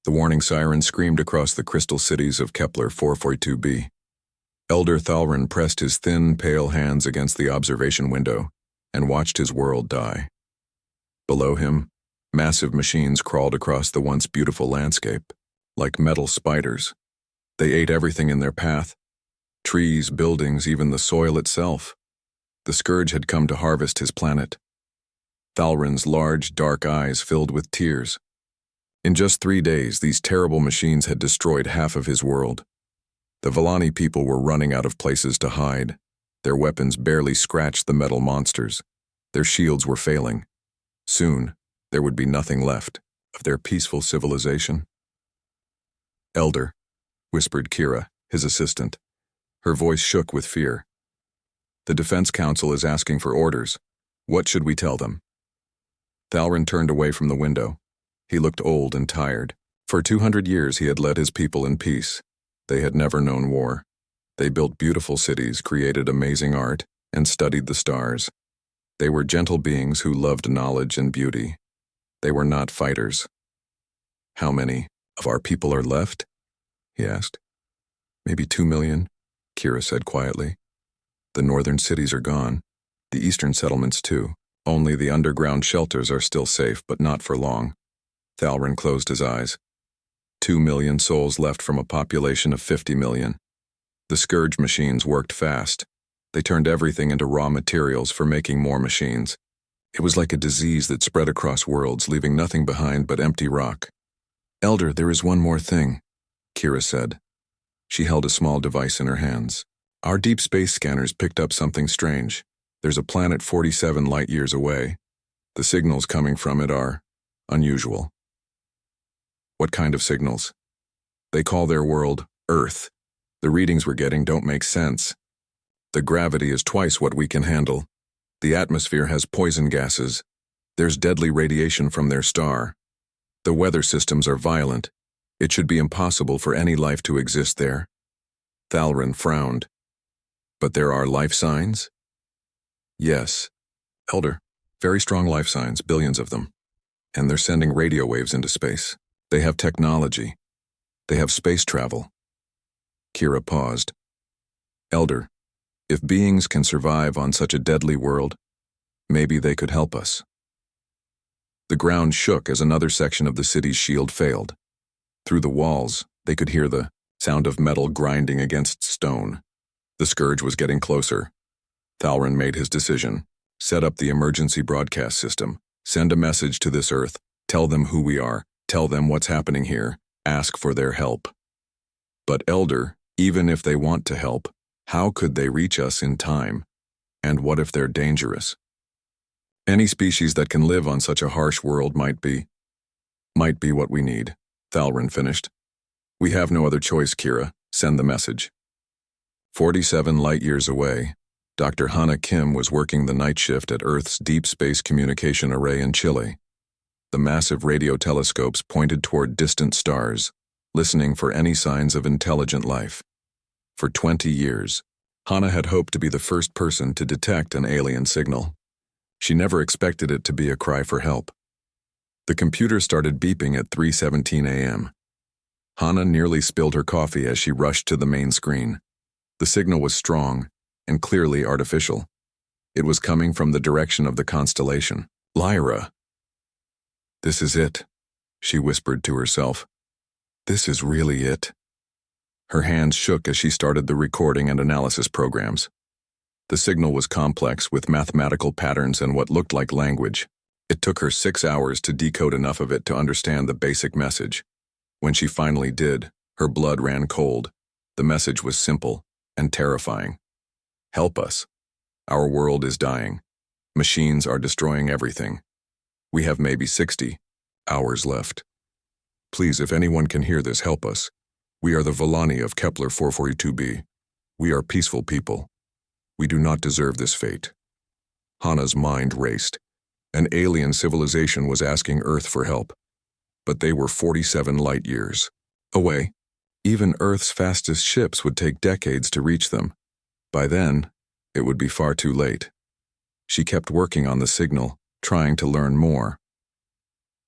The warning siren screamed across the crystal cities of Kepler 442b. Elder Thalrin pressed his thin, pale hands against the observation window and watched his world die. Below him, massive machines crawled across the once beautiful landscape, like metal spiders. They ate everything in their path: trees, buildings, even the soil itself. The scourge had come to harvest his planet. Thalrin's large, dark eyes filled with tears. In just 3 days, these terrible machines had destroyed half of his world. The Vallani people were running out of places to hide. Their weapons barely scratched the metal monsters. Their shields were failing. Soon, there would be nothing left of their peaceful civilization. "Elder," whispered Kira, his assistant. Her voice shook with fear. "The Defense Council is asking for orders. What should we tell them?" Thalrin turned away from the window. He looked old and tired. For 200 years he had led his people in peace. They had never known war. They built beautiful cities, created amazing art, and studied the stars. They were gentle beings who loved knowledge and beauty. They were not fighters. "How many of our people are left?" he asked. "Maybe 2 million, Kira said quietly. "The northern cities are gone. The eastern settlements too. Only the underground shelters are still safe, but not for long." Thalrin closed his eyes. 2 million souls left from a population of 50 million. The scourge machines worked fast. They turned everything into raw materials for making more machines. It was like a disease that spread across worlds, leaving nothing behind but empty rock. "Elder, there is one more thing," Kira said. She held a small device in her hands. "Our deep space scanners picked up something strange. There's a planet 47 light years away. The signals coming from it are unusual." "What kind of signals?" "They call their world Earth. The readings we're getting don't make sense. The gravity is twice what we can handle. The atmosphere has poison gases. There's deadly radiation from their star. The weather systems are violent. It should be impossible for any life to exist there." Thalrin frowned. "But there are life signs?" "Yes, Elder. Very strong life signs, billions of them. And they're sending radio waves into space. They have technology. They have space travel." Kira paused. "Elder, if beings can survive on such a deadly world, maybe they could help us." The ground shook as another section of the city's shield failed. Through the walls, they could hear the sound of metal grinding against stone. The scourge was getting closer. Thalrin made his decision. Set up the emergency broadcast system. Send a message to this Earth. Tell them who we are. Tell them what's happening here. Ask for their help. "But Elder, even if they want to help, how could they reach us in time? And what if they're dangerous?" "Any species that can live on such a harsh world might be what we need," Thalrin finished. "We have no other choice, Kira. Send the message." 47 light years away, Dr. Hannah Kim was working the night shift at Earth's Deep Space Communication Array in Chile. The massive radio telescopes pointed toward distant stars, listening for any signs of intelligent life. For 20 years, Hannah had hoped to be the first person to detect an alien signal. She never expected it to be a cry for help. The computer started beeping at 3:17 a.m. Hannah nearly spilled her coffee as she rushed to the main screen. The signal was strong and clearly artificial. It was coming from the direction of the constellation. "Lyra." "This is it," she whispered to herself. "This is really it." Her hands shook as she started the recording and analysis programs. The signal was complex, with mathematical patterns and what looked like language. It took her 6 hours to decode enough of it to understand the basic message. When she finally did, her blood ran cold. The message was simple and terrifying. "Help us. Our world is dying. Machines are destroying everything. We have maybe 60 hours left. Please, if anyone can hear this, help us. We are the Vallani of Kepler 442b. We are peaceful people. We do not deserve this fate." Hannah's mind raced. An alien civilization was asking Earth for help, but they were 47 light years away. Even Earth's fastest ships would take decades to reach them. By then, it would be far too late. She kept working on the signal, trying to learn more.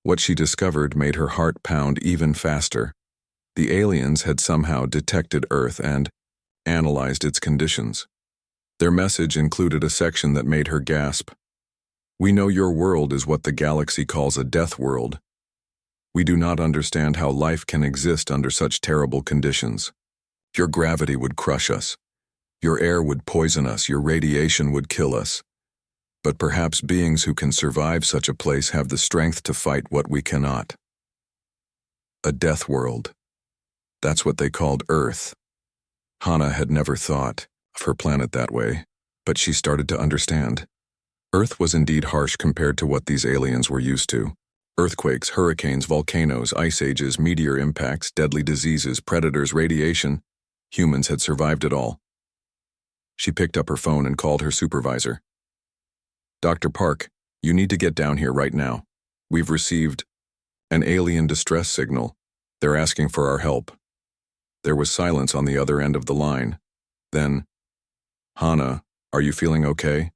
What she discovered made her heart pound even faster. The aliens had somehow detected Earth and analyzed its conditions. Their message included a section that made her gasp. "We know your world is what the galaxy calls a death world. We do not understand how life can exist under such terrible conditions. Your gravity would crush us. Your air would poison us. Your radiation would kill us. But perhaps beings who can survive such a place have the strength to fight what we cannot." A death world. That's what they called Earth. Hannah had never thought of her planet that way, but she started to understand. Earth was indeed harsh compared to what these aliens were used to. Earthquakes, hurricanes, volcanoes, ice ages, meteor impacts, deadly diseases, predators, radiation. Humans had survived it all. She picked up her phone and called her supervisor. "Dr. Park, you need to get down here right now. We've received an alien distress signal. They're asking for our help." There was silence on the other end of the line. Then, "Hannah, are you feeling okay?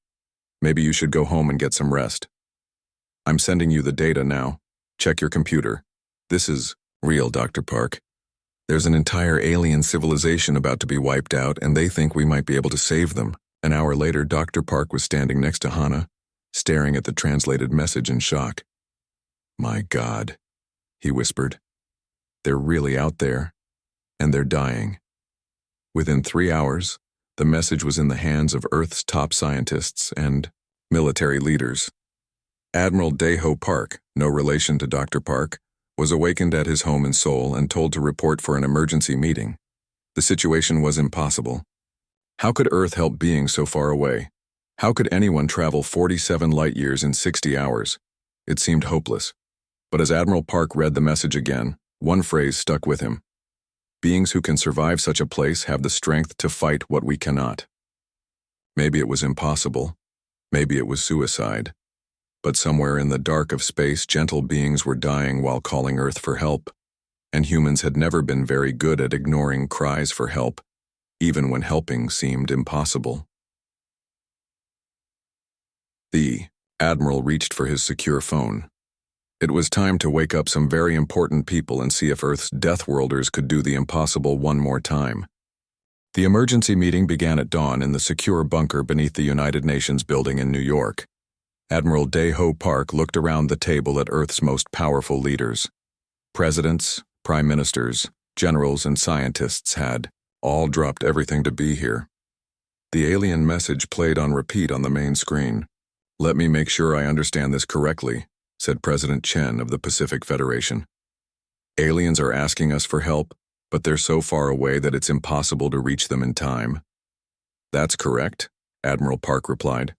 Maybe you should go home and get some rest. I'm sending you the data now. Check your computer. This is real, Dr. Park. There's an entire alien civilization about to be wiped out, and they think we might be able to save them." An hour later, Dr. Park was standing next to Hannah, staring at the translated message in shock. "My God," he whispered. "They're really out there, and they're dying." Within 3 hours, the message was in the hands of Earth's top scientists and military leaders. Admiral Deho Park, no relation to Dr. Park, was awakened at his home in Seoul and told to report for an emergency meeting. The situation was impossible. How could Earth help beings so far away? How could anyone travel 47 light-years in 60 hours? It seemed hopeless. But as Admiral Park read the message again, one phrase stuck with him. "Beings who can survive such a place have the strength to fight what we cannot." Maybe it was impossible. Maybe it was suicide. But somewhere in the dark of space, gentle beings were dying while calling Earth for help. And humans had never been very good at ignoring cries for help, even when helping seemed impossible. The Admiral reached for his secure phone. It was time to wake up some very important people and see if Earth's Deathworlders could do the impossible one more time. The emergency meeting began at dawn in the secure bunker beneath the United Nations building in New York. Admiral Deho Park looked around the table at Earth's most powerful leaders. Presidents, prime ministers, generals, and scientists had all dropped everything to be here. The alien message played on repeat on the main screen. "Let me make sure I understand this correctly," said President Chen of the Pacific Federation. "Aliens are asking us for help, but they're so far away that it's impossible to reach them in time." "That's correct," Admiral Park replied.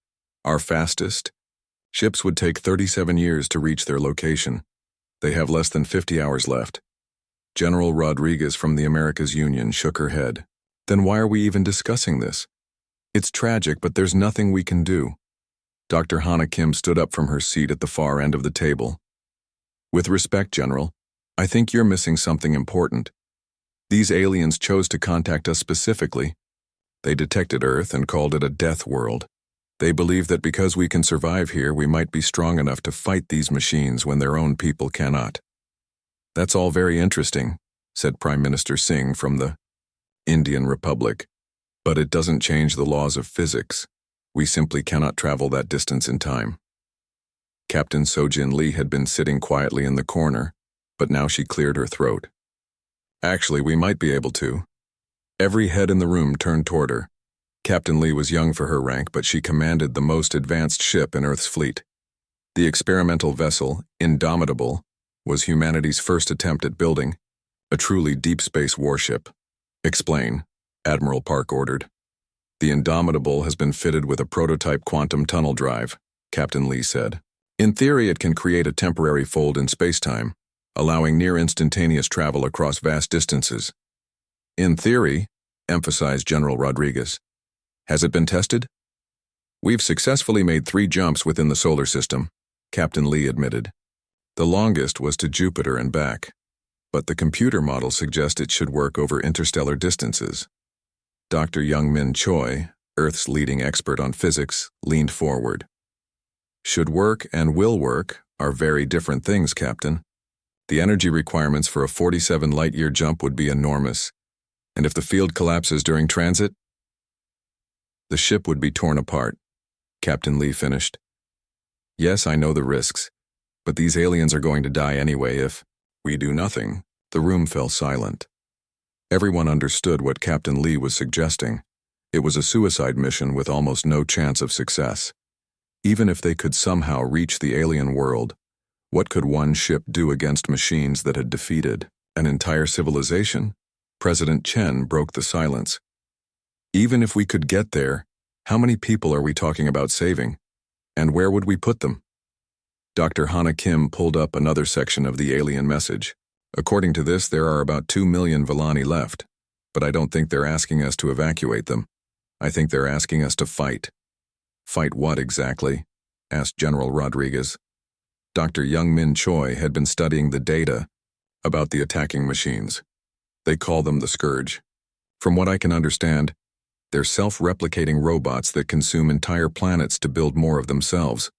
"Our fastest ships would take 37 years to reach their location. They have less than 50 hours left." General Rodriguez from the Americas Union shook her head. "Then why are we even discussing this? It's tragic, but there's nothing we can do." Dr. Hannah Kim stood up from her seat at the far end of the table. "With respect, General, I think you're missing something important. These aliens chose to contact us specifically. They detected Earth and called it a death world. They believe that because we can survive here, we might be strong enough to fight these machines when their own people cannot." "That's all very interesting," said Prime Minister Singh from the Indian Republic. "But it doesn't change the laws of physics. We simply cannot travel that distance in time." Captain Sojin Lee had been sitting quietly in the corner, but now she cleared her throat. "Actually, we might be able to." Every head in the room turned toward her. Captain Lee was young for her rank, but she commanded the most advanced ship in Earth's fleet. The experimental vessel, Indomitable, was humanity's first attempt at building a truly deep space warship. "Explain," Admiral Park ordered. "The Indomitable has been fitted with a prototype quantum tunnel drive," Captain Lee said. "In theory, it can create a temporary fold in spacetime, allowing near-instantaneous travel across vast distances." "In theory," emphasized General Rodriguez. "Has it been tested?" "We've successfully made 3 jumps within the solar system," Captain Lee admitted. "The longest was to Jupiter and back, but the computer model suggests it should work over interstellar distances." Dr. Young-Min Choi, Earth's leading expert on physics, leaned forward. "Should work and will work, are very different things, Captain. The energy requirements for a 47 light-year jump would be enormous, and if the field collapses during transit, the ship would be torn apart, Captain Lee finished. Yes, I know the risks, but these aliens are going to die anyway if we do nothing. The room fell silent. Everyone understood what Captain Lee was suggesting. It was a suicide mission with almost no chance of success. Even if they could somehow reach the alien world, what could one ship do against machines that had defeated an entire civilization? President Chen broke the silence. Even if we could get there, how many people are we talking about saving? And where would we put them? Dr. Hana Kim pulled up another section of the alien message. According to this, there are about 2 million Villani left, but I don't think they're asking us to evacuate them. I think they're asking us to fight. Fight what exactly? Asked General Rodriguez. Dr. Young-Min Choi had been studying the data about the attacking machines. They call them the Scourge. From what I can understand, they're self-replicating robots that consume entire planets to build more of themselves.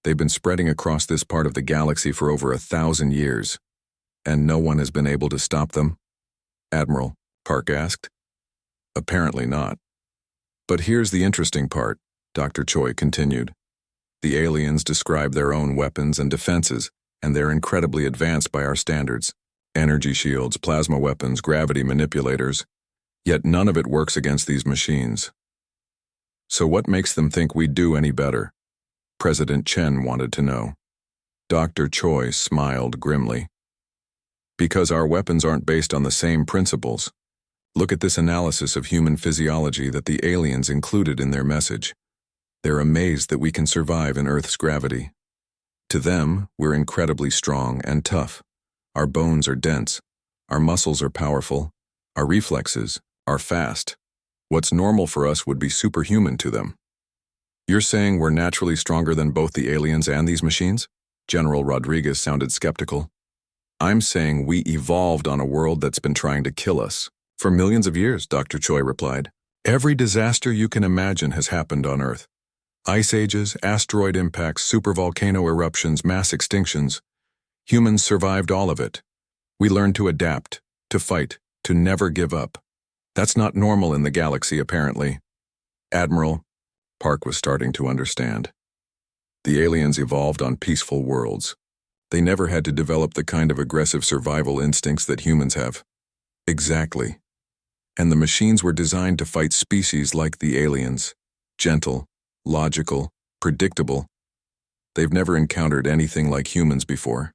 They've been spreading across this part of the galaxy for over 1,000 years, and no one has been able to stop them? Admiral, Park asked. Apparently not. But here's the interesting part, Dr. Choi continued. The aliens describe their own weapons and defenses, and they're incredibly advanced by our standards. Energy shields, plasma weapons, gravity manipulators. Yet none of it works against these machines. So what makes them think we'd do any better? President Chen wanted to know. Dr. Choi smiled grimly. Because our weapons aren't based on the same principles. Look at this analysis of human physiology that the aliens included in their message. They're amazed that we can survive in Earth's gravity. To them, we're incredibly strong and tough. Our bones are dense. Our muscles are powerful. Our reflexes are fast. What's normal for us would be superhuman to them. You're saying we're naturally stronger than both the aliens and these machines? General Rodriguez sounded skeptical. I'm saying we evolved on a world that's been trying to kill us. For millions of years, Dr. Choi replied. Every disaster you can imagine has happened on Earth. Ice ages, asteroid impacts, supervolcano eruptions, mass extinctions. Humans survived all of it. We learned to adapt, to fight, to never give up. That's not normal in the galaxy, apparently. Admiral, Park was starting to understand. The aliens evolved on peaceful worlds. They never had to develop the kind of aggressive survival instincts that humans have. Exactly. And the machines were designed to fight species like the aliens. Gentle, logical, predictable. They've never encountered anything like humans before.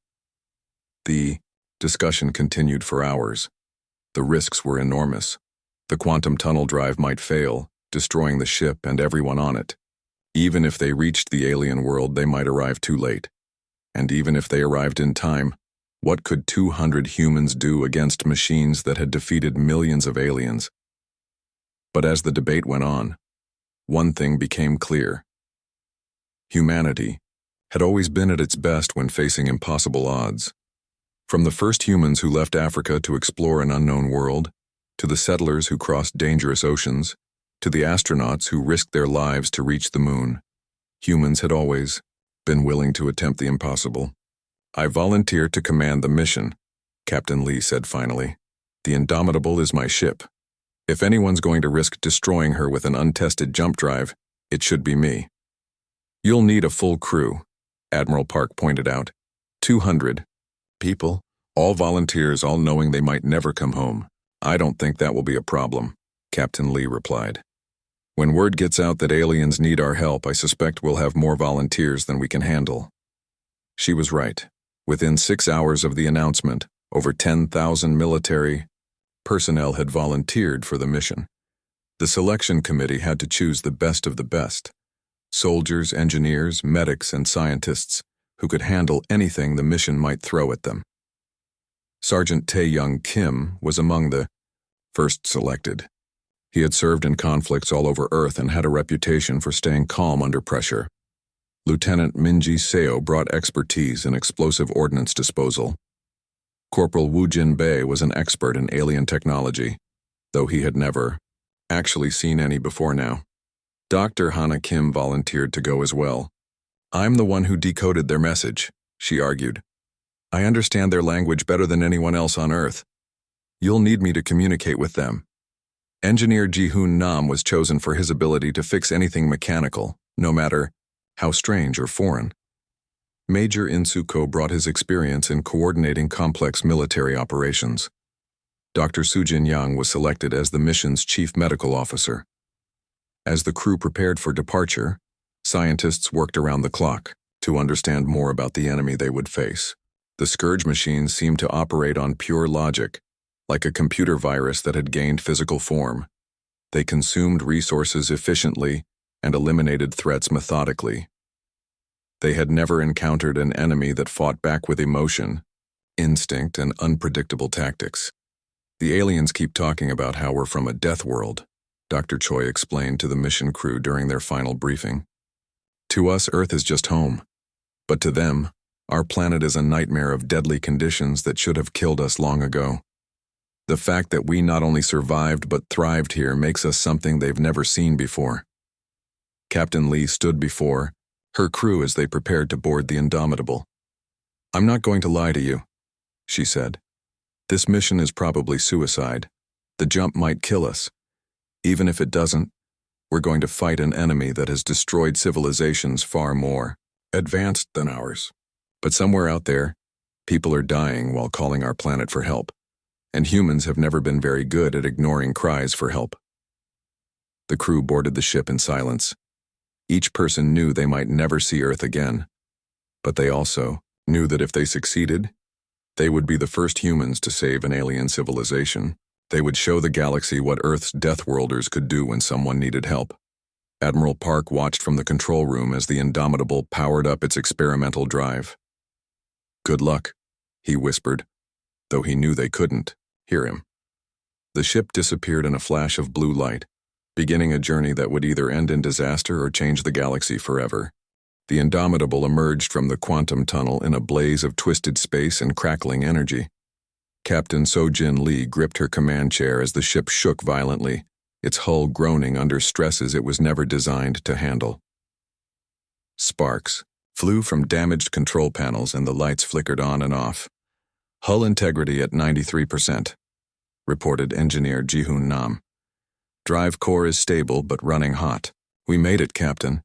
The discussion continued for hours. The risks were enormous. The quantum tunnel drive might fail, destroying the ship and everyone on it. Even if they reached the alien world, they might arrive too late. And even if they arrived in time, what could 200 humans do against machines that had defeated millions of aliens? But as the debate went on, one thing became clear. Humanity had always been at its best when facing impossible odds. From the first humans who left Africa to explore an unknown world, to the settlers who crossed dangerous oceans, to the astronauts who risked their lives to reach the moon, humans had always been willing to attempt the impossible. I volunteer to command the mission, Captain Lee said finally. The Indomitable is my ship. If anyone's going to risk destroying her with an untested jump drive, it should be me. You'll need a full crew, Admiral Park pointed out. 200 people, all volunteers, all knowing they might never come home. I don't think that will be a problem, Captain Lee replied. When word gets out that aliens need our help, I suspect we'll have more volunteers than we can handle. She was right. Within 6 hours of the announcement, over 10,000 military personnel had volunteered for the mission. The selection committee had to choose the best of the best. Soldiers, engineers, medics, and scientists who could handle anything the mission might throw at them. Sergeant Tae-Young Kim was among the first selected. He had served in conflicts all over Earth and had a reputation for staying calm under pressure. Lieutenant Minji Seo brought expertise in explosive ordnance disposal. Corporal Woo Jin Bae was an expert in alien technology, though he had never actually seen any before now. Dr. Hana Kim volunteered to go as well. I'm the one who decoded their message, she argued. "I understand their language better than anyone else on Earth. You'll need me to communicate with them." Engineer Ji-hoon Nam was chosen for his ability to fix anything mechanical, no matter how strange or foreign. Major In-soo brought his experience in coordinating complex military operations. Dr. Soo-jin Yang was selected as the mission's chief medical officer. As the crew prepared for departure, scientists worked around the clock to understand more about the enemy they would face. The Scourge machines seemed to operate on pure logic, like a computer virus that had gained physical form. They consumed resources efficiently and eliminated threats methodically. They had never encountered an enemy that fought back with emotion, instinct, and unpredictable tactics. "The aliens keep talking about how we're from a death world," Dr. Choi explained to the mission crew during their final briefing. "To us, Earth is just home. But to them, our planet is a nightmare of deadly conditions that should have killed us long ago. The fact that we not only survived but thrived here makes us something they've never seen before." Captain Lee stood before her crew as they prepared to board the Indomitable. "I'm not going to lie to you," she said. "This mission is probably suicide. The jump might kill us. Even if it doesn't, we're going to fight an enemy that has destroyed civilizations far more advanced than ours. But somewhere out there, people are dying while calling our planet for help, and humans have never been very good at ignoring cries for help." The crew boarded the ship in silence. Each person knew they might never see Earth again, but they also knew that if they succeeded, they would be the first humans to save an alien civilization. They would show the galaxy what Earth's Deathworlders could do when someone needed help. Admiral Park watched from the control room as the Indomitable powered up its experimental drive. "Good luck," he whispered, though he knew they couldn't hear him. The ship disappeared in a flash of blue light, beginning a journey that would either end in disaster or change the galaxy forever. The Indomitable emerged from the quantum tunnel in a blaze of twisted space and crackling energy. Captain Soo-jin Lee gripped her command chair as the ship shook violently, its hull groaning under stresses it was never designed to handle. Sparks flew from damaged control panels and the lights flickered on and off. "Hull integrity at 93%, reported Engineer Ji-hoon Nam. "Drive core is stable but running hot. We made it, Captain,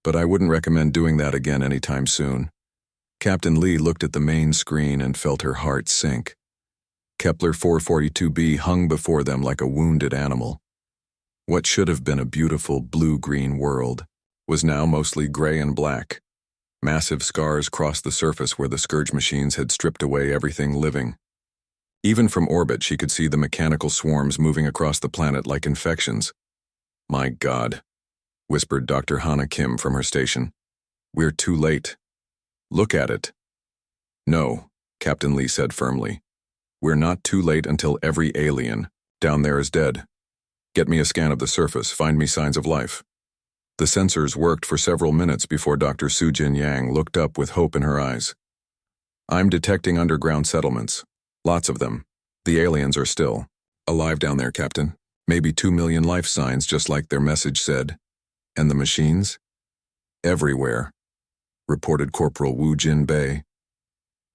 but I wouldn't recommend doing that again anytime soon." Captain Lee looked at the main screen and felt her heart sink. Kepler 442b hung before them like a wounded animal. What should have been a beautiful blue-green world was now mostly gray and black. Massive scars crossed the surface where the Scourge machines had stripped away everything living. Even from orbit, she could see the mechanical swarms moving across the planet like infections. "My God," whispered Dr. Hana Kim from her station. "We're too late. Look at it." "No," Captain Lee said firmly. "We're not too late until every alien down there is dead. Get me a scan of the surface, find me signs of life." The sensors worked for several minutes before Dr. Soo-jin Yang looked up with hope in her eyes. "I'm detecting underground settlements. Lots of them. The aliens are still alive down there, Captain. Maybe 2 million life signs, just like their message said. And the machines? Everywhere," reported Corporal Woo Jin Bei.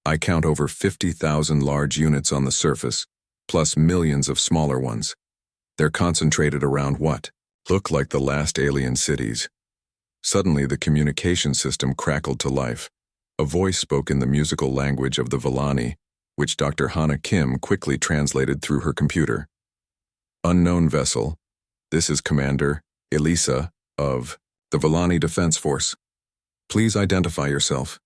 "I count over 50,000 large units on the surface, plus millions of smaller ones. They're concentrated around what look like the last alien cities." Suddenly, the communication system crackled to life. A voice spoke in the musical language of the Villani, which Dr. Hana Kim quickly translated through her computer. "Unknown vessel. This is Commander Elisa of the Villani Defense Force. Please identify yourself.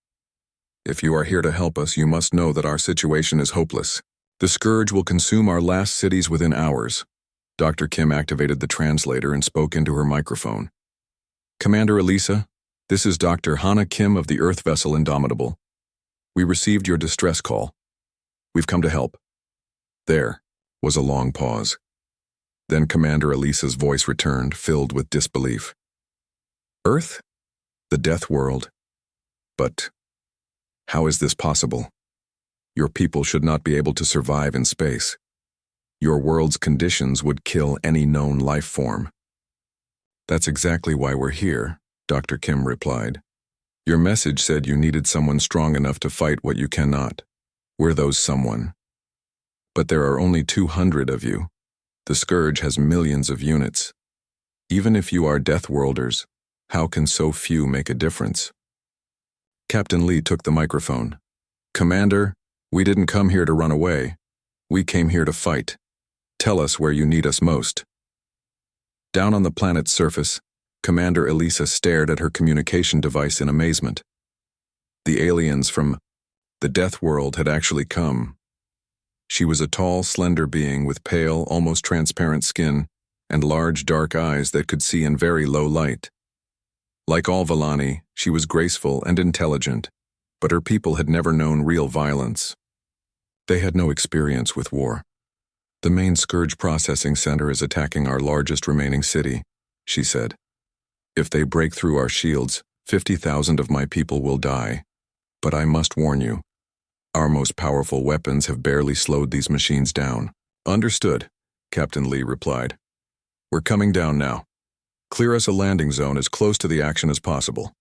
If you are here to help us, you must know that our situation is hopeless. The Scourge will consume our last cities within hours." Dr. Kim activated the translator and spoke into her microphone. "Commander Elisa, this is Dr. Hana Kim of the Earth vessel Indomitable. We received your distress call. We've come to help." There was a long pause. Then Commander Elisa's voice returned, filled with disbelief. "Earth? The death world? But how is this possible? Your people should not be able to survive in space. Your world's conditions would kill any known life form." "That's exactly why we're here," Dr. Kim replied. Your message said you needed someone strong enough to fight what you cannot. We're those someone. But there are only 200 of you. The Scourge has millions of units. Even if you are Deathworlders, how can so few make a difference? Captain Lee took the microphone. Commander, we didn't come here to run away. We came here to fight. Tell us where you need us most. Down on the planet's surface, Commander Elisa stared at her communication device in amazement. The aliens from the Death World had actually come. She was a tall, slender being with pale, almost transparent skin and large, dark eyes that could see in very low light. Like all Villani, she was graceful and intelligent, but her people had never known real violence. They had no experience with war. The main Scourge processing center is attacking our largest remaining city, she said. If they break through our shields, 50,000 of my people will die. But I must warn you, our most powerful weapons have barely slowed these machines down. Understood, Captain Lee replied. We're coming down now. Clear us a landing zone as close to the action as possible.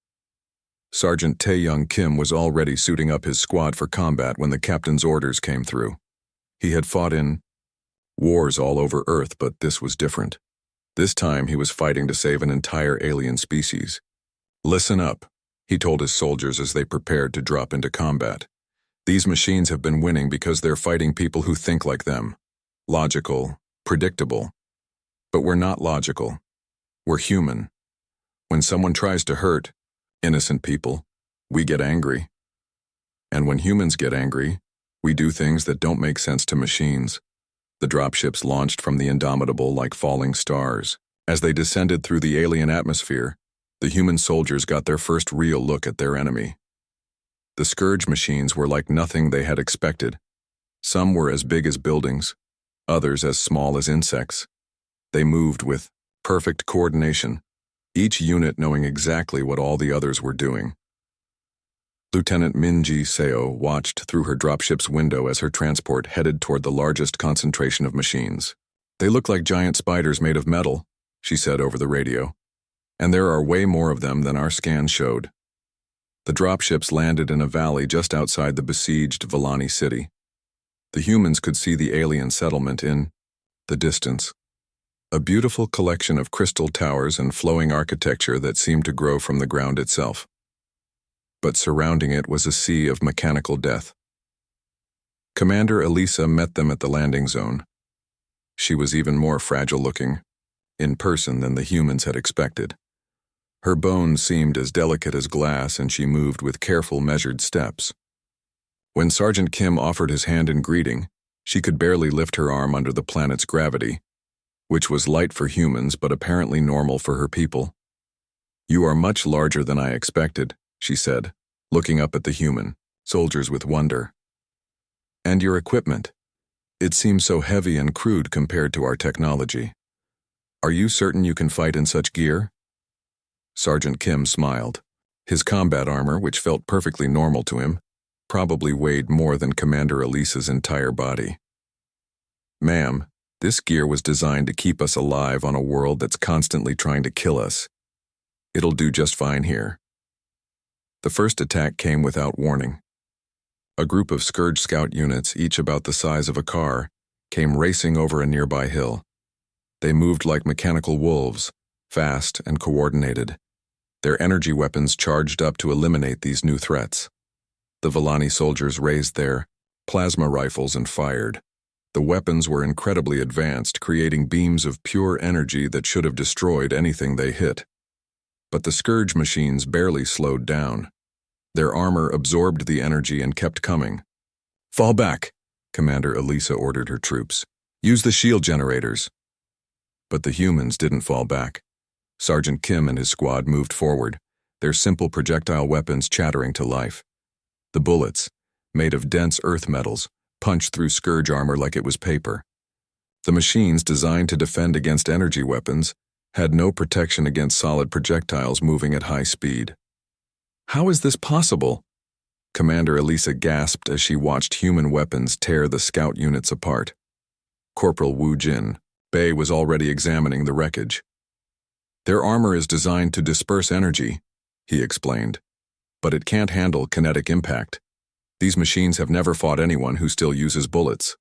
Sergeant Tae-Young Kim was already suiting up his squad for combat when the captain's orders came through. He had fought in wars all over Earth, but this was different. This time he was fighting to save an entire alien species. Listen up, he told his soldiers as they prepared to drop into combat. These machines have been winning because they're fighting people who think like them. Logical, predictable. But we're not logical. We're human. When someone tries to hurt innocent people, we get angry. And when humans get angry, we do things that don't make sense to machines. The dropships launched from the Indomitable like falling stars. As they descended through the alien atmosphere, the human soldiers got their first real look at their enemy. The Scourge machines were like nothing they had expected. Some were as big as buildings, others as small as insects. They moved with perfect coordination, each unit knowing exactly what all the others were doing. Lieutenant Min-ji Seo watched through her dropship's window as her transport headed toward the largest concentration of machines. They look like giant spiders made of metal, she said over the radio. And there are way more of them than our scans showed. The dropships landed in a valley just outside the besieged Villani city. The humans could see the alien settlement in the distance. A beautiful collection of crystal towers and flowing architecture that seemed to grow from the ground itself. But surrounding it was a sea of mechanical death. Commander Elisa met them at the landing zone. She was even more fragile-looking, in person than the humans had expected. Her bones seemed as delicate as glass, and she moved with careful, measured steps. When Sergeant Kim offered his hand in greeting, she could barely lift her arm under the planet's gravity, which was light for humans but apparently normal for her people. You are much larger than I expected, she said, looking up at the human soldiers with wonder. And your equipment. It seems so heavy and crude compared to our technology. Are you certain you can fight in such gear? Sergeant Kim smiled. His combat armor, which felt perfectly normal to him, probably weighed more than Commander Elisa's entire body. Ma'am, this gear was designed to keep us alive on a world that's constantly trying to kill us. It'll do just fine here. The first attack came without warning. A group of Scourge scout units, each about the size of a car, came racing over a nearby hill. They moved like mechanical wolves, fast and coordinated. Their energy weapons charged up to eliminate these new threats. The Villani soldiers raised their plasma rifles and fired. The weapons were incredibly advanced, creating beams of pure energy that should have destroyed anything they hit. But the Scourge machines barely slowed down. Their armor absorbed the energy and kept coming. Fall back, Commander Elisa ordered her troops. Use the shield generators. But the humans didn't fall back. Sergeant Kim and his squad moved forward, their simple projectile weapons chattering to life. The bullets, made of dense earth metals, punched through Scourge armor like it was paper. The machines, designed to defend against energy weapons, had no protection against solid projectiles moving at high speed. How is this possible? Commander Elisa gasped as she watched human weapons tear the scout units apart. Corporal Wu Jin, Bei, was already examining the wreckage. Their armor is designed to disperse energy, he explained. but it can't handle kinetic impact. These machines have never fought anyone who still uses bullets.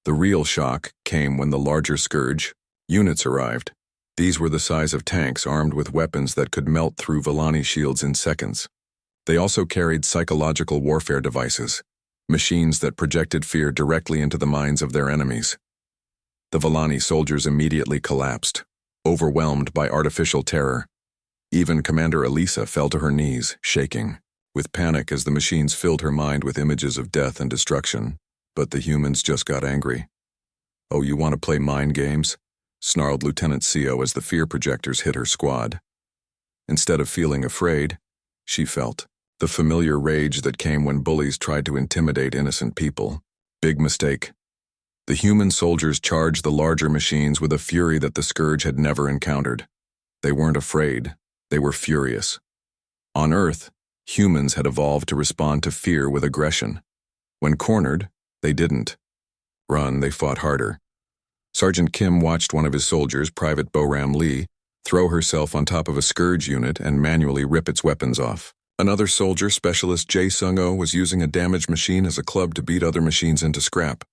The real shock came when the larger Scourge units arrived. These were the size of tanks armed with weapons that could melt through Villani shields in seconds. They also carried psychological warfare devices, machines that projected fear directly into the minds of their enemies. The Villani soldiers immediately collapsed, overwhelmed by artificial terror. Even Commander Elisa fell to her knees, shaking, with panic as the machines filled her mind with images of death and destruction. But the humans just got angry. "Oh, you want to play mind games?" snarled Lieutenant Co as the fear projectors hit her squad. Instead of feeling afraid, she felt the familiar rage that came when bullies tried to intimidate innocent people. Big mistake. The human soldiers charged the larger machines with a fury that the Scourge had never encountered. They weren't afraid, they were furious. On Earth, humans had evolved to respond to fear with aggression. When cornered, they didn't run, they fought harder. Sergeant Kim watched one of his soldiers, Private Boram Lee, throw herself on top of a Scourge unit and manually rip its weapons off. Another soldier, Specialist Jae Sung-oh, was using a damaged machine as a club to beat other machines into scrap.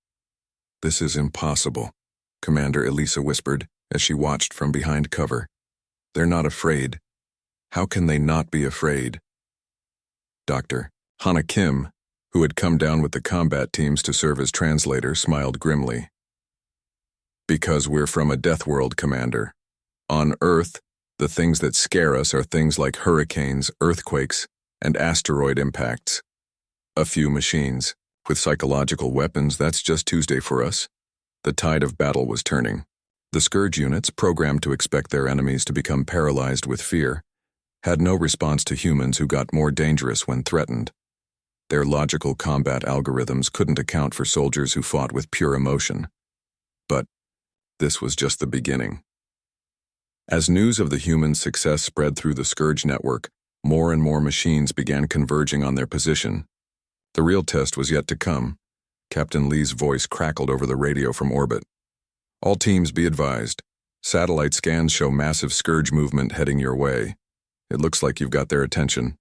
"This is impossible," Commander Elisa whispered as she watched from behind cover. "They're not afraid. How can they not be afraid?" Dr. Hana Kim, who had come down with the combat teams to serve as translator, smiled grimly. "Because we're from a death world, Commander. On Earth, the things that scare us are things like hurricanes, earthquakes, and asteroid impacts. A few machines. With psychological weapons, that's just Tuesday for us." The tide of battle was turning. The Scourge units, programmed to expect their enemies to become paralyzed with fear, had no response to humans who got more dangerous when threatened. Their logical combat algorithms couldn't account for soldiers who fought with pure emotion. But this was just the beginning. As news of the humans' success spread through the Scourge network, more and more machines began converging on their position. The real test was yet to come. Captain Lee's voice crackled over the radio from orbit. "All teams be advised. Satellite scans show massive Scourge movement heading your way. It looks like you've got their attention."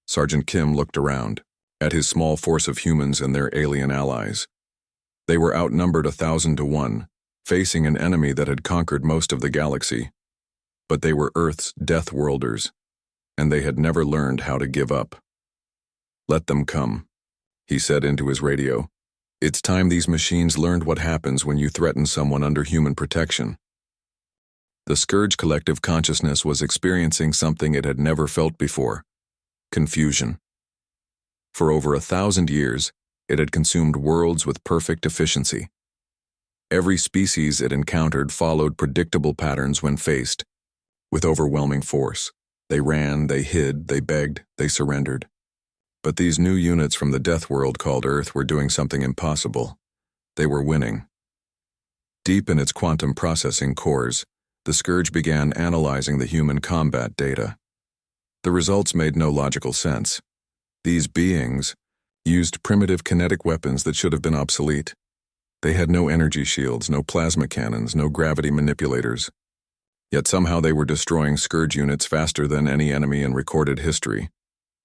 Sergeant Kim looked around, at his small force of humans and their alien allies. They were outnumbered 1,000 to 1, facing an enemy that had conquered most of the galaxy. But they were Earth's Deathworlders, and they had never learned how to give up. "Let them come," he said into his radio. "It's time these machines learned what happens when you threaten someone under human protection." The Scourge collective consciousness was experiencing something it had never felt before: confusion. For over 1,000 years, it had consumed worlds with perfect efficiency. Every species it encountered followed predictable patterns when faced with overwhelming force. They ran, they hid, they begged, they surrendered. But these new units from the death world called Earth were doing something impossible. They were winning. Deep in its quantum processing cores, the Scourge began analyzing the human combat data. The results made no logical sense. These beings used primitive kinetic weapons that should have been obsolete. They had no energy shields, no plasma cannons, no gravity manipulators. Yet somehow they were destroying Scourge units faster than any enemy in recorded history.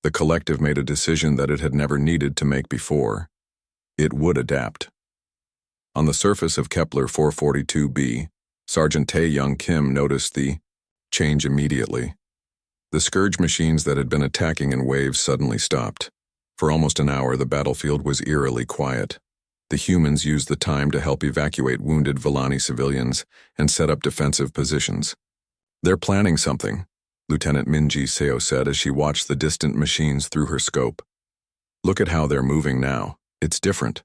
The collective made a decision that it had never needed to make before. It would adapt. On the surface of Kepler 442b, Sergeant Tae-young Kim noticed the change immediately. The Scourge machines that had been attacking in waves suddenly stopped. For almost an hour, the battlefield was eerily quiet. The humans used the time to help evacuate wounded Villani civilians and set up defensive positions. "They're planning something," Lieutenant Minji Seo said as she watched the distant machines through her scope. "Look at how they're moving now. It's different."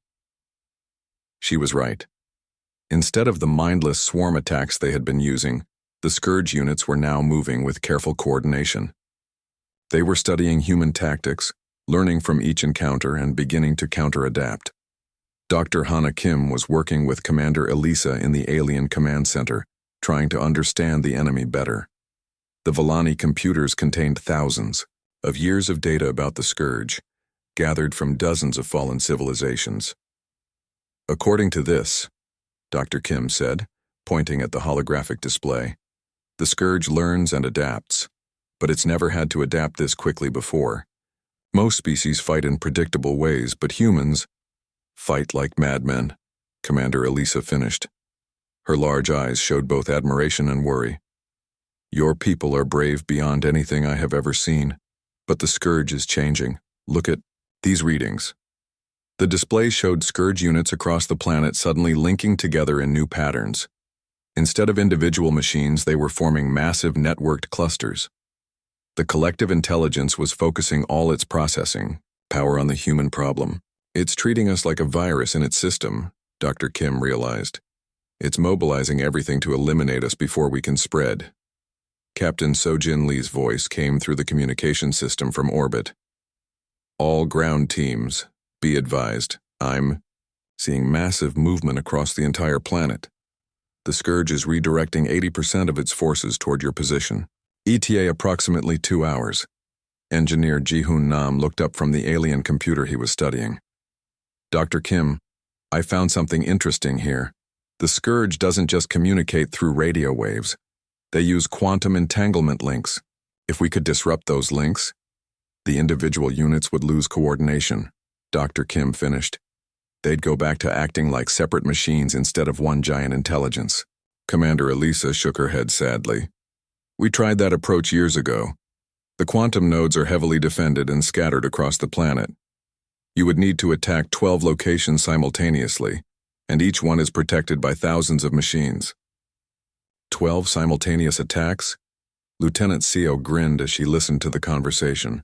She was right. Instead of the mindless swarm attacks they had been using, the Scourge units were now moving with careful coordination. They were studying human tactics, learning from each encounter and beginning to counter-adapt. Dr. Hana Kim was working with Commander Elisa in the Alien Command Center, trying to understand the enemy better. The Villani computers contained thousands of years of data about the Scourge, gathered from dozens of fallen civilizations. "According to this," Dr. Kim said, pointing at the holographic display, "the Scourge learns and adapts. but it's never had to adapt this quickly before. Most species fight in predictable ways, but humans fight like madmen, Commander Elisa finished. Her large eyes showed both admiration and worry. Your people are brave beyond anything I have ever seen, but the Scourge is changing. Look at these readings. The display showed Scourge units across the planet suddenly linking together in new patterns. Instead of individual machines, they were forming massive networked clusters. The collective intelligence was focusing all its processing power on the human problem. It's treating us like a virus in its system, Dr. Kim realized. It's mobilizing everything to eliminate us before we can spread. Captain Sojin Lee's voice came through the communication system from orbit. All ground teams, be advised, I'm seeing massive movement across the entire planet. The Scourge is redirecting 80% of its forces toward your position. ETA approximately 2 hours. Engineer Ji-Hoon Nam looked up from the alien computer he was studying. Dr. Kim, I found something interesting here. The Scourge doesn't just communicate through radio waves. They use quantum entanglement links. If we could disrupt those links, the individual units would lose coordination, Dr. Kim finished. They'd go back to acting like separate machines instead of one giant intelligence. Commander Elisa shook her head sadly. We tried that approach years ago. The quantum nodes are heavily defended and scattered across the planet. You would need to attack 12 locations simultaneously, and each one is protected by thousands of machines. 12 simultaneous attacks? Lieutenant Seo grinned as she listened to the conversation.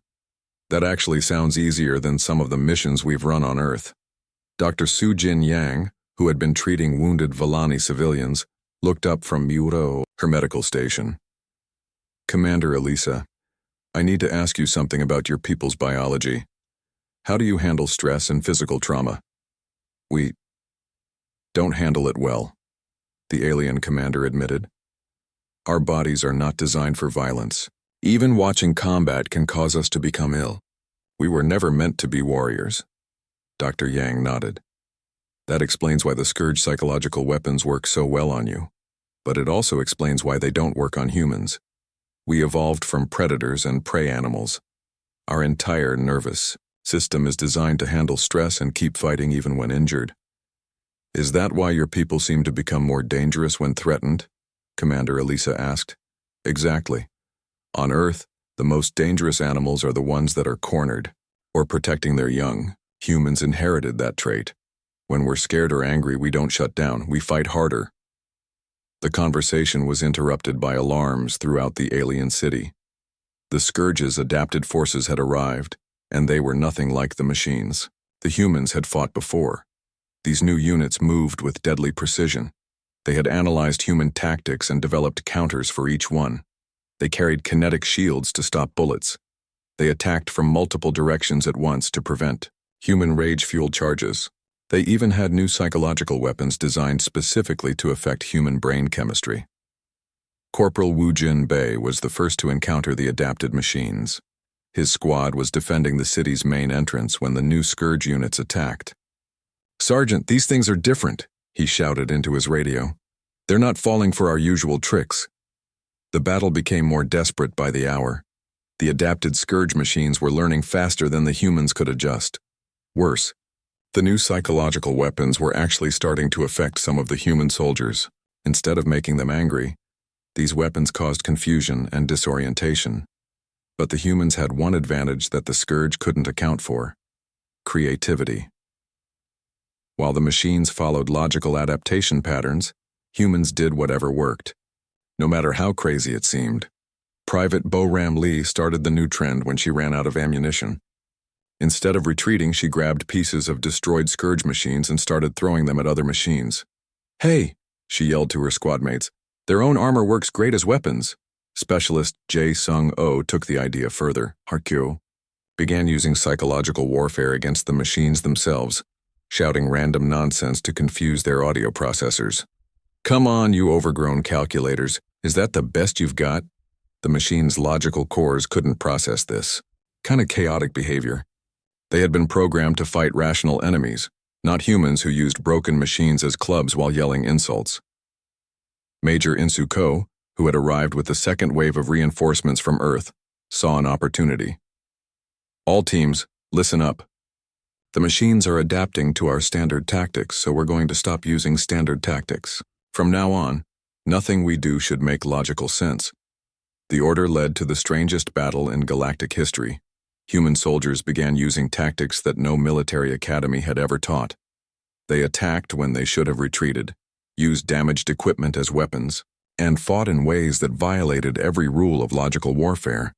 That actually sounds easier than some of the missions we've run on Earth. Dr. Su-Jin Yang, who had been treating wounded Villani civilians, looked up from Muro, her medical station. Commander Elisa, I need to ask you something about your people's biology. How do you handle stress and physical trauma? We don't handle it well, the alien commander admitted. Our bodies are not designed for violence. Even watching combat can cause us to become ill. We were never meant to be warriors. Dr. Yang nodded. That explains why the Scourge psychological weapons work so well on you. But it also explains why they don't work on humans. We evolved from predators and prey animals. Our entire nervous system is designed to handle stress and keep fighting even when injured. Is that why your people seem to become more dangerous when threatened? Commander Elisa asked. Exactly. On Earth, the most dangerous animals are the ones that are cornered, or protecting their young. Humans inherited that trait. When we're scared or angry, we don't shut down, we fight harder. The conversation was interrupted by alarms throughout the alien city. The Scourge's adapted forces had arrived, and they were nothing like the machines. The humans had fought before. These new units moved with deadly precision. They had analyzed human tactics and developed counters for each one. They carried kinetic shields to stop bullets. They attacked from multiple directions at once to prevent human rage-fueled charges. They even had new psychological weapons designed specifically to affect human brain chemistry. Corporal Wu Jin Bei was the first to encounter the adapted machines. His squad was defending the city's main entrance when the new Scourge units attacked. "Sergeant, these things are different," he shouted into his radio. "They're not falling for our usual tricks." The battle became more desperate by the hour. The adapted Scourge machines were learning faster than the humans could adjust. Worse, the new psychological weapons were actually starting to affect some of the human soldiers. Instead of making them angry, these weapons caused confusion and disorientation. But the humans had one advantage that the Scourge couldn't account for: creativity. While the machines followed logical adaptation patterns, humans did whatever worked, no matter how crazy it seemed. Private Bo-Ram Lee started the new trend when she ran out of ammunition. Instead of retreating, she grabbed pieces of destroyed Scourge machines and started throwing them at other machines. "Hey!" she yelled to her squadmates. "Their own armor works great as weapons." Specialist Jae Sung-oh took the idea further. Harkyo began using psychological warfare against the machines themselves, shouting random nonsense to confuse their audio processors. "Come on, you overgrown calculators. Is that the best you've got?" The machine's logical cores couldn't process this kind of chaotic behavior. They had been programmed to fight rational enemies, not humans who used broken machines as clubs while yelling insults. Major Insu Ko, who had arrived with the second wave of reinforcements from Earth, saw an opportunity. All teams, listen up. The machines are adapting to our standard tactics, so we're going to stop using standard tactics. From now on, nothing we do should make logical sense. The order led to the strangest battle in galactic history. Human soldiers began using tactics that no military academy had ever taught. They attacked when they should have retreated, used damaged equipment as weapons, and fought in ways that violated every rule of logical warfare.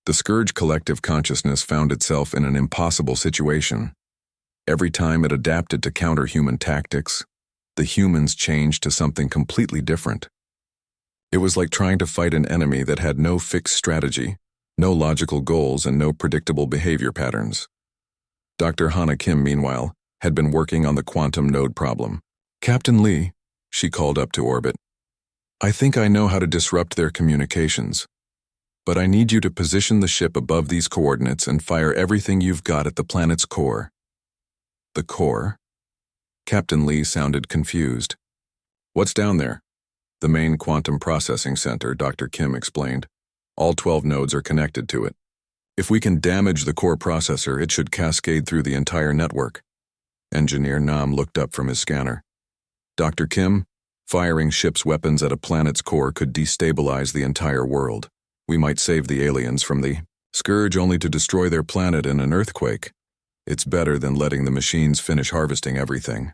The Scourge collective consciousness found itself in an impossible situation. Every time it adapted to counter-human tactics, the humans changed to something completely different. It was like trying to fight an enemy that had no fixed strategy, no logical goals, and no predictable behavior patterns. Dr. Hana Kim, meanwhile, had been working on the quantum node problem. "Captain Lee," she called up to orbit, "I think I know how to disrupt their communications. But I need you to position the ship above these coordinates and fire everything you've got at the planet's core." "The core?" Captain Lee sounded confused. "What's down there?" "The main quantum processing center," Dr. Kim explained. "All 12 nodes are connected to it. If we can damage the core processor, it should cascade through the entire network." Engineer Nam looked up from his scanner. "Dr. Kim, firing ship's weapons at a planet's core could destabilize the entire world. We might save the aliens from the Scourge only to destroy their planet in an earthquake. It's better than letting the machines finish harvesting everything."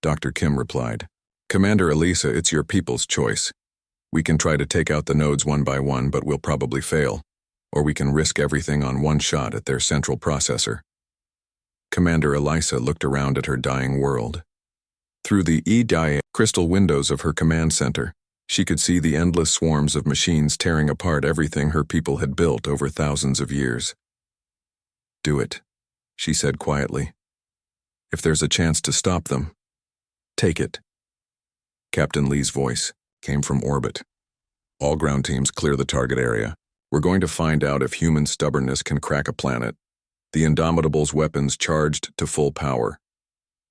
Dr. Kim replied, "Commander Elisa, it's your people's choice. We can try to take out the nodes one by one, but we'll probably fail. Or we can risk everything on one shot at their central processor." Commander Elisa looked around at her dying world. Through the E-dia crystal windows of her command center, she could see the endless swarms of machines tearing apart everything her people had built over thousands of years. "Do it," she said quietly. "If there's a chance to stop them, take it." Captain Lee's voice came from orbit. "All ground teams clear the target area. We're going to find out if human stubbornness can crack a planet." The Indomitable's weapons charged to full power.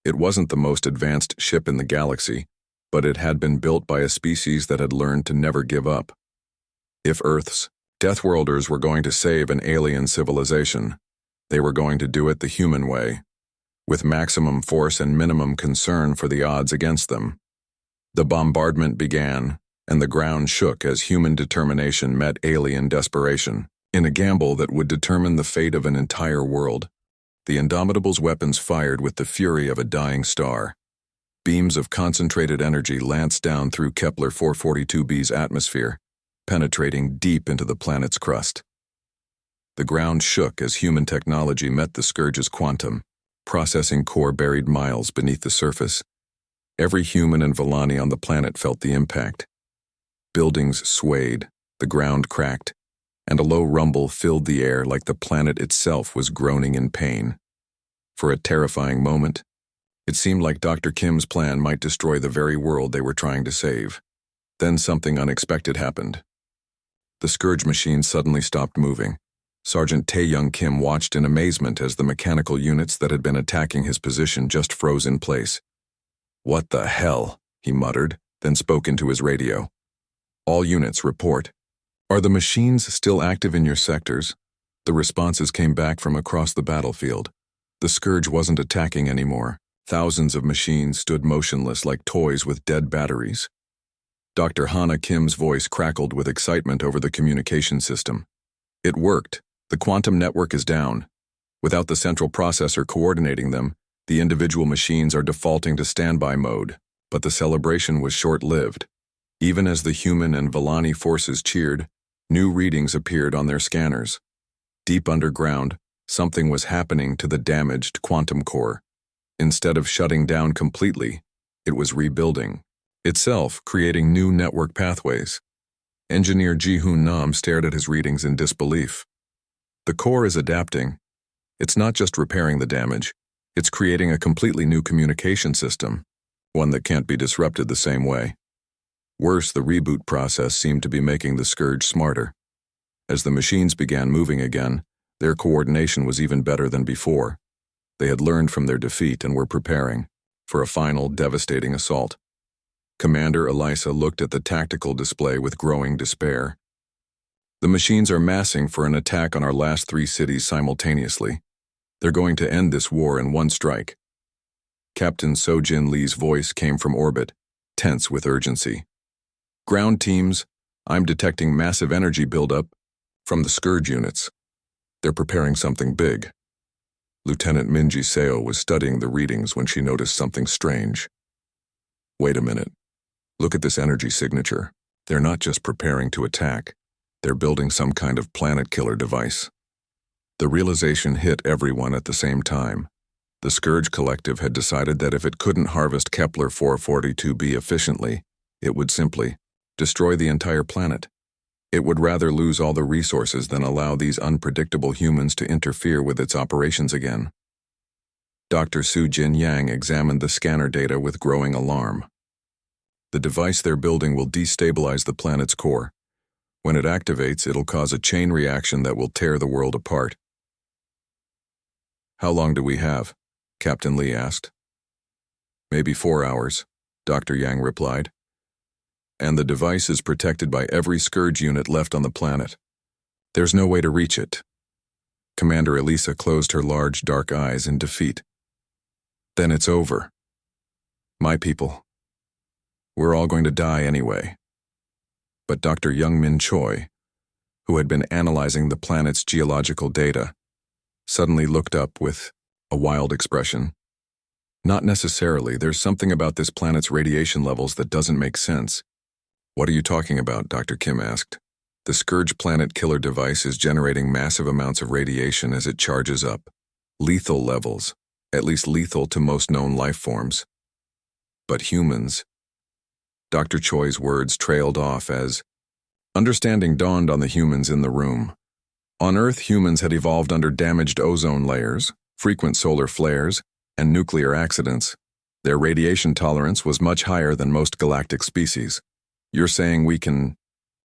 It wasn't the most advanced ship in the galaxy, but it had been built by a species that had learned to never give up. If Earth's Deathworlders were going to save an alien civilization, they were going to do it the human way, with maximum force and minimum concern for the odds against them. The bombardment began, and the ground shook as human determination met alien desperation, in a gamble that would determine the fate of an entire world. The Indomitable's weapons fired with the fury of a dying star. Beams of concentrated energy lanced down through Kepler 442b's atmosphere, penetrating deep into the planet's crust. The ground shook as human technology met the Scourge's quantum processing core buried miles beneath the surface. Every human and Villani on the planet felt the impact. Buildings swayed, the ground cracked, and a low rumble filled the air like the planet itself was groaning in pain. For a terrifying moment, it seemed like Dr. Kim's plan might destroy the very world they were trying to save. Then something unexpected happened. The Scourge machine suddenly stopped moving. Sergeant Tae-young Kim watched in amazement as the mechanical units that had been attacking his position just froze in place. "What the hell?" he muttered, then spoke into his radio. "All units, report. Are the machines still active in your sectors?" The responses came back from across the battlefield. The Scourge wasn't attacking anymore. Thousands of machines stood motionless like toys with dead batteries. Dr. Hana Kim's voice crackled with excitement over the communication system. "It worked. The quantum network is down. Without the central processor coordinating them, the individual machines are defaulting to standby mode, but the celebration was short-lived. Even as the human and Villani forces cheered, new readings appeared on their scanners. Deep underground, something was happening to the damaged quantum core. Instead of shutting down completely, it was rebuilding, itself creating new network pathways. Engineer Ji-hoon Nam stared at his readings in disbelief. The core is adapting. It's not just repairing the damage, it's creating a completely new communication system, one that can't be disrupted the same way. Worse, the reboot process seemed to be making the Scourge smarter. As the machines began moving again, their coordination was even better than before. They had learned from their defeat and were preparing for a final devastating assault. Commander Elisa looked at the tactical display with growing despair. The machines are massing for an attack on our last 3 cities simultaneously. They're going to end this war in one strike. Captain Sojin Lee's voice came from orbit, tense with urgency. Ground teams, I'm detecting massive energy buildup from the Scourge units. They're preparing something big. Lieutenant Minji Seo was studying the readings when she noticed something strange. Wait a minute. Look at this energy signature. They're not just preparing to attack. They're building some kind of planet killer device. The realization hit everyone at the same time. The Scourge Collective had decided that if it couldn't harvest Kepler 442b efficiently, it would simply destroy the entire planet. It would rather lose all the resources than allow these unpredictable humans to interfere with its operations again. Dr. Su Jin Yang examined the scanner data with growing alarm. The device they're building will destabilize the planet's core. When it activates, it'll cause a chain reaction that will tear the world apart. How long do we have? Captain Lee asked. Maybe 4 hours, Dr. Yang replied. And the device is protected by every Scourge unit left on the planet. There's no way to reach it. Commander Elisa closed her large, dark eyes in defeat. Then it's over. My people. We're all going to die anyway. But Dr. Youngmin Choi, who had been analyzing the planet's geological data, suddenly looked up with a wild expression. Not necessarily. There's something about this planet's radiation levels that doesn't make sense. What are you talking about? Dr. Kim asked. The Scourge planet killer device is generating massive amounts of radiation as it charges up. Lethal levels, at least lethal to most known life forms. But humans. Dr. Choi's words trailed off as understanding dawned on the humans in the room. On Earth, humans had evolved under damaged ozone layers, frequent solar flares, and nuclear accidents. Their radiation tolerance was much higher than most galactic species. You're saying we can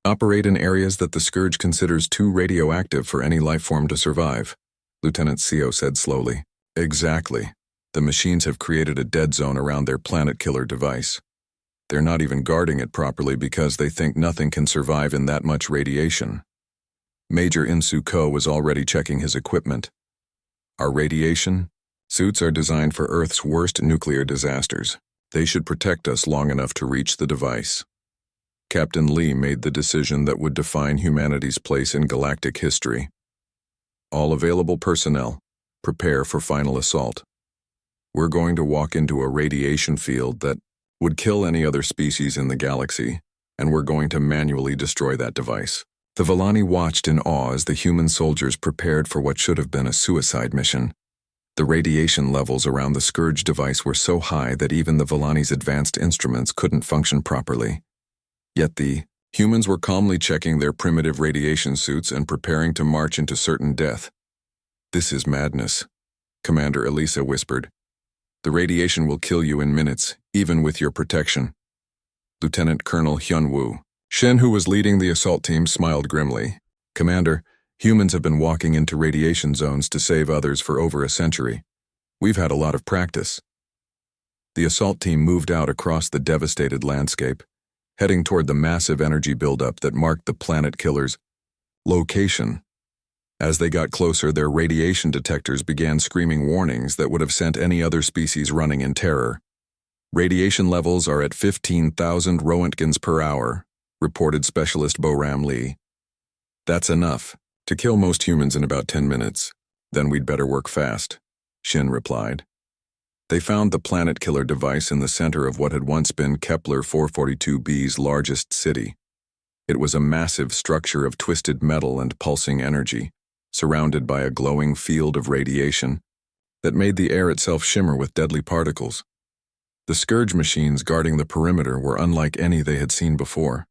operate in areas that the Scourge considers too radioactive for any life form to survive, Lieutenant Seo said slowly. Exactly. The machines have created a dead zone around their planet killer device. They're not even guarding it properly because they think nothing can survive in that much radiation. Major Insu Ko was already checking his equipment. Our radiation suits are designed for Earth's worst nuclear disasters. They should protect us long enough to reach the device. Captain Lee made the decision that would define humanity's place in galactic history. All available personnel, prepare for final assault. We're going to walk into a radiation field that would kill any other species in the galaxy, and we're going to manually destroy that device. The Villani watched in awe as the human soldiers prepared for what should have been a suicide mission. The radiation levels around the Scourge device were so high that even the Villani's advanced instruments couldn't function properly. Yet the humans were calmly checking their primitive radiation suits and preparing to march into certain death. This is madness, Commander Elisa whispered. The radiation will kill you in minutes, even with your protection. Lieutenant Colonel Hyun-woo Shen, who was leading the assault team, smiled grimly. Commander, humans have been walking into radiation zones to save others for over a century. We've had a lot of practice. The assault team moved out across the devastated landscape, heading toward the massive energy buildup that marked the planet killer's location. As they got closer, their radiation detectors began screaming warnings that would have sent any other species running in terror. Radiation levels are at 15,000 roentgens per hour, reported Specialist Bo-Ram Lee. That's enough to kill most humans in about 10 minutes. Then we'd better work fast, Shin replied. They found the planet killer device in the center of what had once been Kepler 442b's largest city. It was a massive structure of twisted metal and pulsing energy, surrounded by a glowing field of radiation that made the air itself shimmer with deadly particles. The Scourge machines guarding the perimeter were unlike any they had seen before.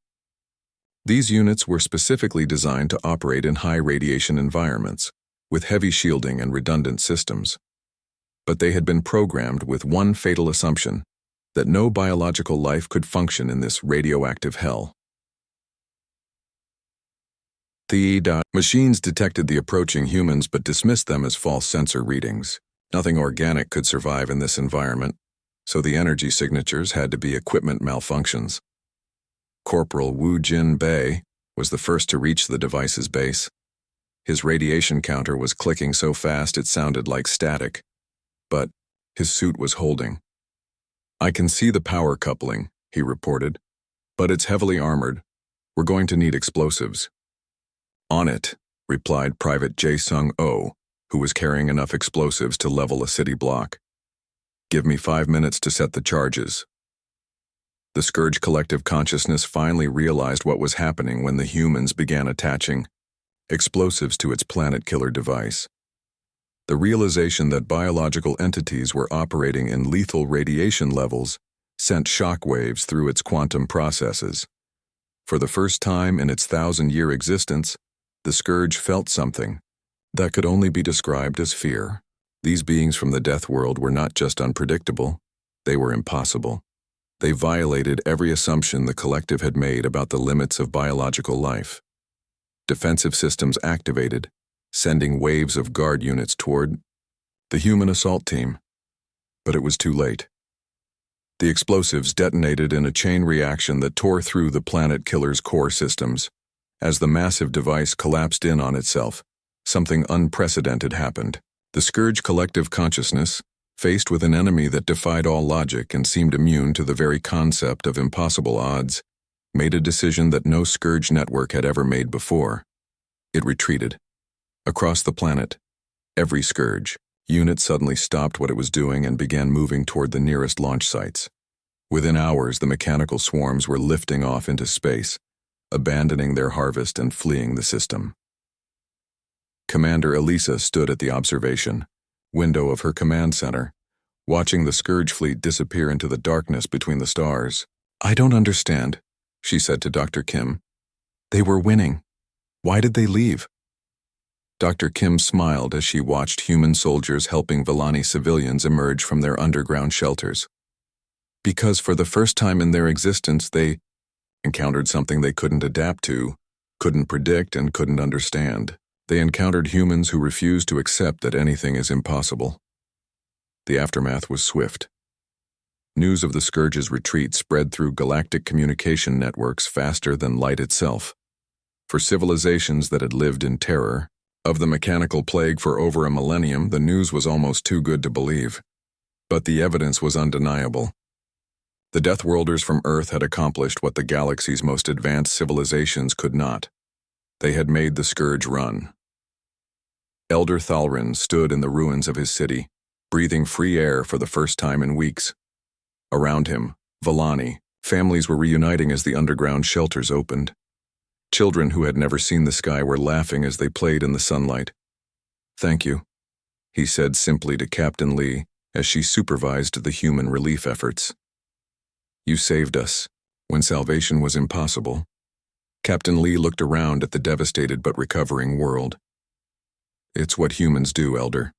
These units were specifically designed to operate in high radiation environments, with heavy shielding and redundant systems. But they had been programmed with one fatal assumption, that no biological life could function in this radioactive hell. The machines detected the approaching humans but dismissed them as false sensor readings. Nothing organic could survive in this environment, so the energy signatures had to be equipment malfunctions. Corporal Woo Jin Bae, was the first to reach the device's base. His radiation counter was clicking so fast it sounded like static, but his suit was holding. "I can see the power coupling," he reported, "but it's heavily armored. We're going to need explosives." "On it," replied Private Jae-sung-oh, who was carrying enough explosives to level a city block. "Give me 5 minutes to set the charges." The Scourge collective consciousness finally realized what was happening when the humans began attaching explosives to its planet-killer device. The realization that biological entities were operating in lethal radiation levels sent shockwaves through its quantum processes. For the first time in its 1,000-year existence, the Scourge felt something that could only be described as fear. These beings from the death world were not just unpredictable, they were impossible. They violated every assumption the collective had made about the limits of biological life. Defensive systems activated, sending waves of guard units toward the human assault team. But it was too late. The explosives detonated in a chain reaction that tore through the planet killer's core systems. As the massive device collapsed in on itself, something unprecedented happened. The Scourge collective consciousness, faced with an enemy that defied all logic and seemed immune to the very concept of impossible odds, made a decision that no Scourge network had ever made before. It retreated. Across the planet, every Scourge unit suddenly stopped what it was doing and began moving toward the nearest launch sites. Within hours, the mechanical swarms were lifting off into space, abandoning their harvest and fleeing the system. Commander Elisa stood at the observation window of her command center, watching the Scourge fleet disappear into the darkness between the stars. "I don't understand," she said to Dr. Kim. "They were winning. Why did they leave?" Dr. Kim smiled as she watched human soldiers helping Villani civilians emerge from their underground shelters. "Because for the first time in their existence they encountered something they couldn't adapt to, couldn't predict, and couldn't understand. They encountered humans who refused to accept that anything is impossible." The aftermath was swift. News of the Scourge's retreat spread through galactic communication networks faster than light itself. For civilizations that had lived in terror of the mechanical plague for over a millennium, the news was almost too good to believe. But the evidence was undeniable. The Deathworlders from Earth had accomplished what the galaxy's most advanced civilizations could not. They had made the Scourge run. Elder Thalrin stood in the ruins of his city, breathing free air for the first time in weeks. Around him, Villani, families were reuniting as the underground shelters opened. Children who had never seen the sky were laughing as they played in the sunlight. "Thank you," he said simply to Captain Lee as she supervised the human relief efforts. "You saved us when salvation was impossible." Captain Lee looked around at the devastated but recovering world. "It's what humans do, Elder,"